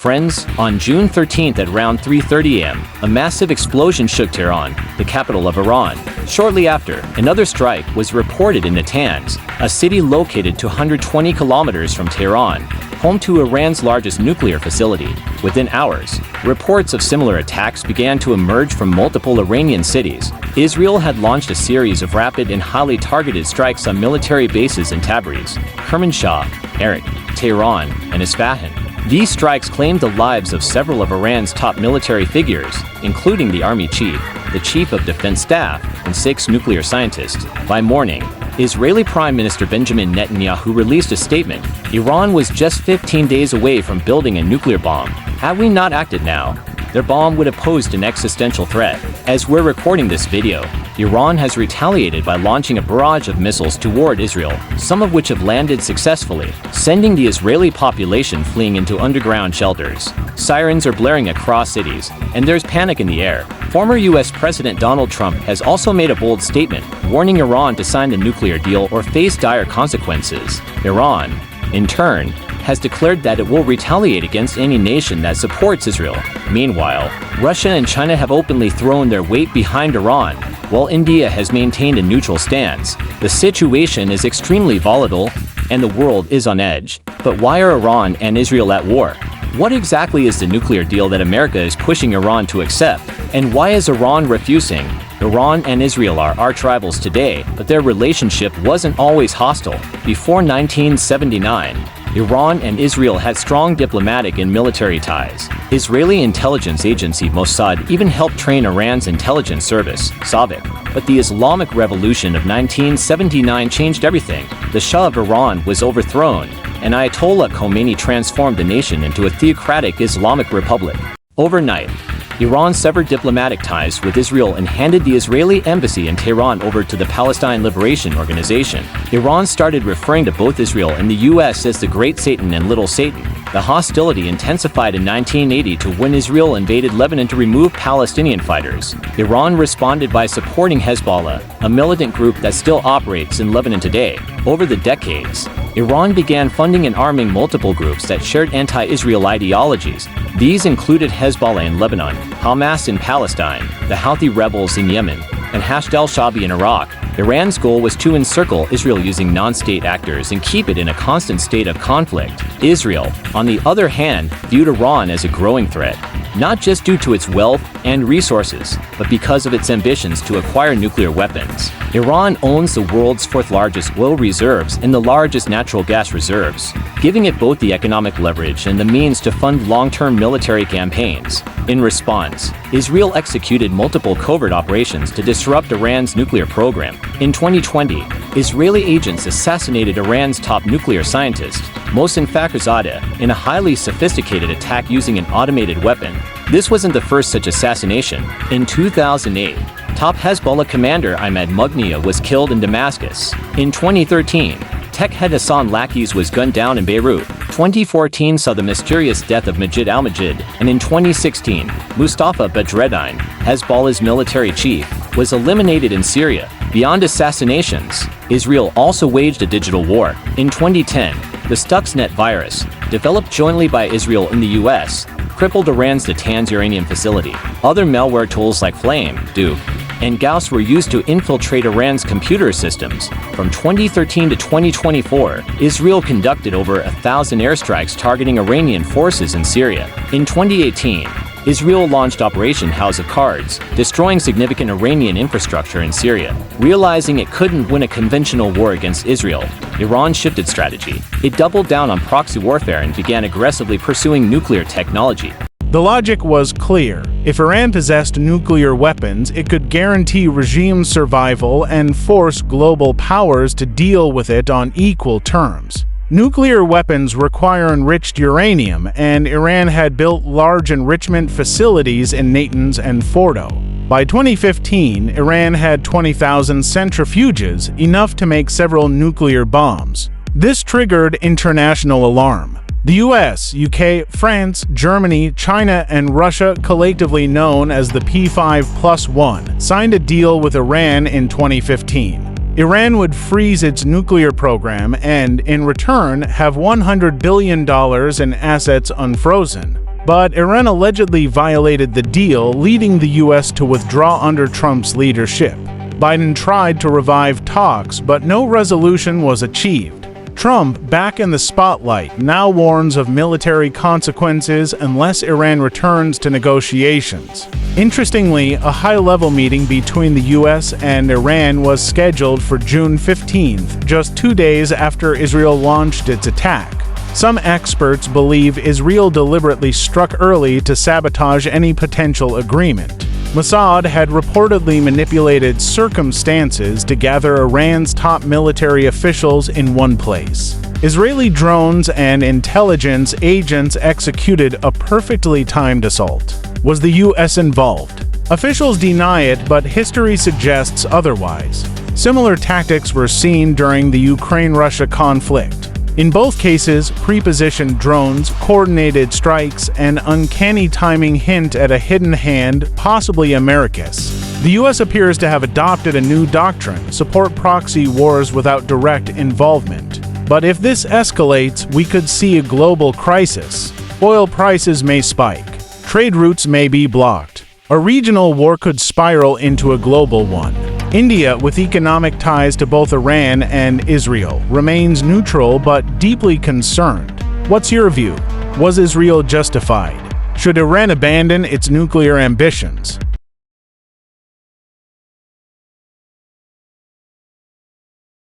Friends, on June 13th at around 3:30 a.m., a massive explosion shook Tehran, the capital of Iran. Shortly after, another strike was reported in Natanz, a city located 220 kilometers from Tehran, home to Iran's largest nuclear facility. Within hours, reports of similar attacks began to emerge from multiple Iranian cities. Israel had launched a series of rapid and highly targeted strikes on military bases in Tabriz, Kermanshah, Arak, Tehran, and Isfahan. These strikes claimed the lives of several of Iran's top military figures, including the army chief, the chief of defense staff, and 6 nuclear scientists. By morning, Israeli Prime Minister Benjamin Netanyahu released a statement. Iran was just 15 days away from building a nuclear bomb. Had we not acted now, their bomb would have posed an existential threat. As we're recording this video, Iran has retaliated by launching a barrage of missiles toward Israel, some of which have landed successfully, sending the Israeli population fleeing into underground shelters. Sirens are blaring across cities, and there's panic in the air. Former U.S. President Donald Trump has also made a bold statement, warning Iran to sign the nuclear deal or face dire consequences. Iran, in turn, has declared that it will retaliate against any nation that supports Israel. Meanwhile, Russia and China have openly thrown their weight behind Iran, while India has maintained a neutral stance. The situation is extremely volatile, and the world is on edge. But why are Iran and Israel at war? What exactly is the nuclear deal that America is pushing Iran to accept? And why is Iran refusing? Iran and Israel are arch rivals today, but their relationship wasn't always hostile. Before 1979, Iran and Israel had strong diplomatic and military ties. Israeli intelligence agency Mossad even helped train Iran's intelligence service, SAVAK. But the Islamic Revolution of 1979 changed everything. The Shah of Iran was overthrown, and Ayatollah Khomeini transformed the nation into a theocratic Islamic republic. Overnight, Iran severed diplomatic ties with Israel and handed the Israeli embassy in Tehran over to the Palestine Liberation Organization. Iran started referring to both Israel and the U.S. as the Great Satan and Little Satan. The hostility intensified in 1980 to when Israel invaded Lebanon to remove Palestinian fighters. Iran responded by supporting Hezbollah, a militant group that still operates in Lebanon today. Over the decades, Iran began funding and arming multiple groups that shared anti-Israel ideologies. These included Hezbollah in Lebanon, Hamas in Palestine, the Houthi rebels in Yemen, and Hashd al-Shaabi in Iraq. Iran's goal was to encircle Israel using non-state actors and keep it in a constant state of conflict. Israel, on the other hand, viewed Iran as a growing threat, not just due to its wealth and resources, but because of its ambitions to acquire nuclear weapons. Iran owns the world's 4th largest oil reserves and the largest natural gas reserves, giving it both the economic leverage and the means to fund long-term military campaigns. In response, Israel executed multiple covert operations to disrupt Iran's nuclear program. In 2020, Israeli agents assassinated Iran's top nuclear scientist, Mohsen Fakhrizadeh, in a highly sophisticated attack using an automated weapon. This wasn't the first such assassination. In 2008, top Hezbollah commander Ahmed Mughniya was killed in Damascus. In 2013, tech head Hassan Lakiz was gunned down in Beirut. 2014 saw the mysterious death of Majid al-Majid, and in 2016, Mustafa Badreddine, Hezbollah's military chief, was eliminated in Syria. Beyond assassinations, Israel also waged a digital war. In 2010, the Stuxnet virus, developed jointly by Israel and the US, crippled Iran's Natanz uranium facility. Other malware tools like Flame, Duke, and Gauss were used to infiltrate Iran's computer systems. From 2013 to 2024, Israel conducted over 1,000 airstrikes targeting Iranian forces in Syria. In 2018, Israel launched Operation House of Cards, destroying significant Iranian infrastructure in Syria. Realizing it couldn't win a conventional war against Israel, Iran shifted strategy. It doubled down on proxy warfare and began aggressively pursuing nuclear technology. The logic was clear. If Iran possessed nuclear weapons, it could guarantee regime survival and force global powers to deal with it on equal terms. Nuclear weapons require enriched uranium, and Iran had built large enrichment facilities in Natanz and Fordo. By 2015, Iran had 20,000 centrifuges, enough to make several nuclear bombs. This triggered international alarm. The US, UK, France, Germany, China, and Russia, collectively known as the P5+1, signed a deal with Iran in 2015. Iran would freeze its nuclear program and, in return, have $100 billion in assets unfrozen. But Iran allegedly violated the deal, leading the U.S. to withdraw under Trump's leadership. Biden tried to revive talks, but no resolution was achieved. Trump, back in the spotlight, now warns of military consequences unless Iran returns to negotiations. Interestingly, a high-level meeting between the U.S. and Iran was scheduled for June 15th, just 2 days after Israel launched its attack. Some experts believe Israel deliberately struck early to sabotage any potential agreement. Mossad had reportedly manipulated circumstances to gather Iran's top military officials in one place. Israeli drones and intelligence agents executed a perfectly timed assault. Was the U.S. involved? Officials deny it, but history suggests otherwise. Similar tactics were seen during the Ukraine-Russia conflict. In both cases, pre-positioned drones, coordinated strikes, and uncanny timing hint at a hidden hand, possibly Americus. The U.S. appears to have adopted a new doctrine: support proxy wars without direct involvement. But if this escalates, we could see a global crisis. Oil prices may spike. Trade routes may be blocked. A regional war could spiral into a global one. India, with economic ties to both Iran and Israel, remains neutral but deeply concerned. What's your view? Was Israel justified? Should Iran abandon its nuclear ambitions?